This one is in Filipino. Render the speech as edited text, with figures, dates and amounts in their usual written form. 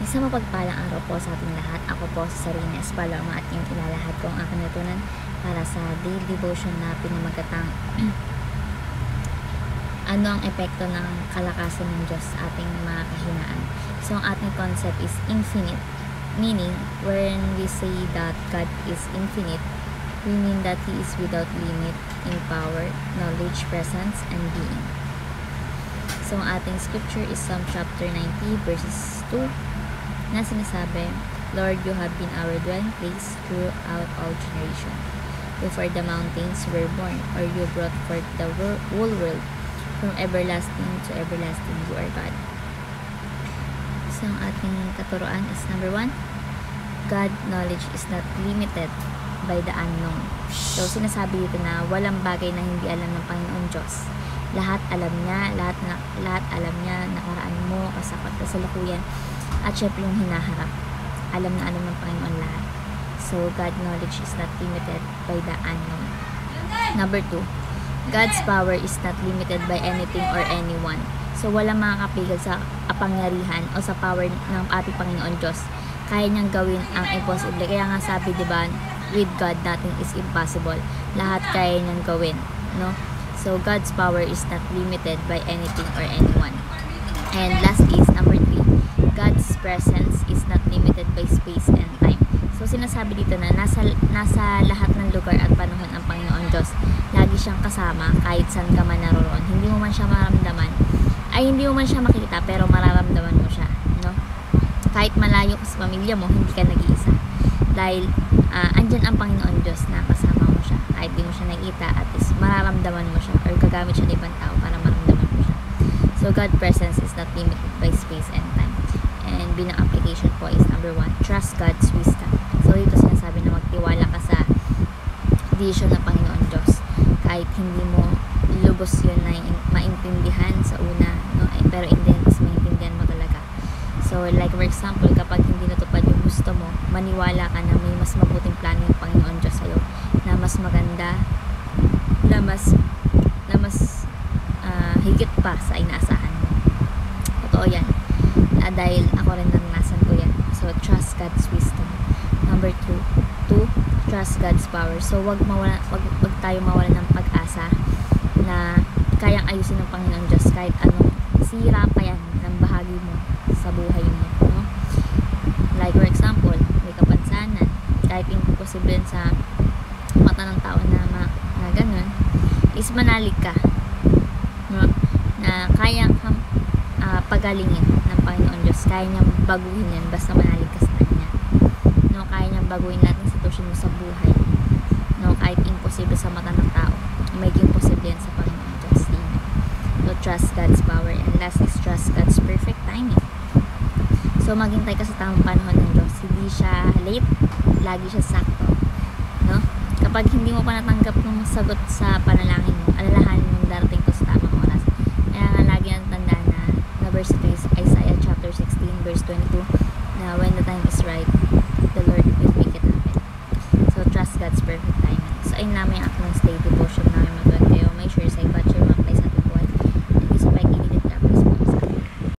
Isang mapagpalang araw po sa ating lahat. Ako po si Sarina Espaloma at yung ilalahad ko ang aking natutunan para sa daily devotion na pinamagatang ano ang epekto ng kalakasan ng Diyos sa ating mga kahinaan. So ang ating concept is infinite, meaning when we say that God is infinite, we mean that He is without limit in power, knowledge, presence, and being. So ang ating scripture is Psalm chapter 90 verses 2 na sinasabi, Lord, you have been our dwelling place throughout all generations. Before the mountains were born, or you brought forth the whole world, from everlasting to everlasting, you are God. So ang ating katuruan is number 1, God knowledge is not limited by the unknown. So sinasabi dito na walang bagay na hindi alam ng Panginoon Diyos. Lahat alam niya, lahat alam niya, nakaraan mo, kasalukuyan, at syempre yung hinaharap. Alam na alam ng Panginoon lahat. So God knowledge is not limited by the unknown. Number 2, God's power is not limited by anything or anyone. So walang makakapigil sa kapangyarihan o sa power ng ating Panginoon Diyos. Kaya niyang gawin ang impossible. Kaya nga sabi, diba, with God nothing is impossible. Lahat kaya niyang gawin, no? So God's power is not limited by anything or anyone. And last is number 3, God's presence is not limited by space and time. So sinasabi dito na nasa lahat ng lugar at panahon ang Panginoon Diyos. Lagi siyang kasama kahit saan ka man naroon. Hindi mo man siya maramdaman, hindi mo man siya makita, pero mararamdaman mo siya, no? Kahit malayo ka sa pamilya mo, hindi ka nag-iisa. Dahil andyan ang Panginoon Diyos na kasama mo siya. Kahit di mo siya nakita, at least mararamdaman mo siya, or gagamit siya ng ibang tao para maramdaman mo siya. So God's presence is not limited by space and time. And bilang application po is number 1, trust God's wisdom. So dito sinasabi na magtiwala ka sa vision ng Panginoon Diyos. Kahit hindi mo lubos yun na maintindihan sa una, no? Pero in the end, mas maintindihan mo talaga. So like for example, kapag hindi natupad yung gusto mo, maniwala ka na may mas mabuting plano yung Panginoon Diyos sa'yo, na mas maganda, na mas higit pa sa inaasahan mo. Totoo yan. Dahil ako rin naranasan ko yan. So trust God's wisdom. Number 2, trust God's power. So wag tayo mawala ng pag-asa na kayang ayusin ng Panginoon Diyos kahit anong sira pa yan ng bahagi mo sa buhay mo, no? Like for example, may kapansanan, kahit imposible sa mata ng tao na ganun, is manalig ka, no? Na kayang pagalingin ng Panginoon Diyos. Kaya niyang baguhin yan basta manalig ka sa Kanya, no? Kaya niyang baguhin lahat ng sitwasyon mo sa buhay, no? Kahit imposible sa mata ng tao, may imposible yan sa Panginoon Diyos. So trust God's power. And last is trust God's perfect timing. So maghintay ka sa tamang panahon ng Diyos. Hindi siya late, lagi siya sakto, no? Kapag hindi mo pa natanggap ng sagot sa panalangin mo, alalahanin mong darating to sa tamang oras. Kaya nga lagi ang tanda na verse 3 is Isaiah chapter 16 verse 22, na when the time is right, the Lord will make it happen. So trust God's perfect timing. So ayun namin ang aking stay devotion namin. Magawin kayo, may share sa iba, share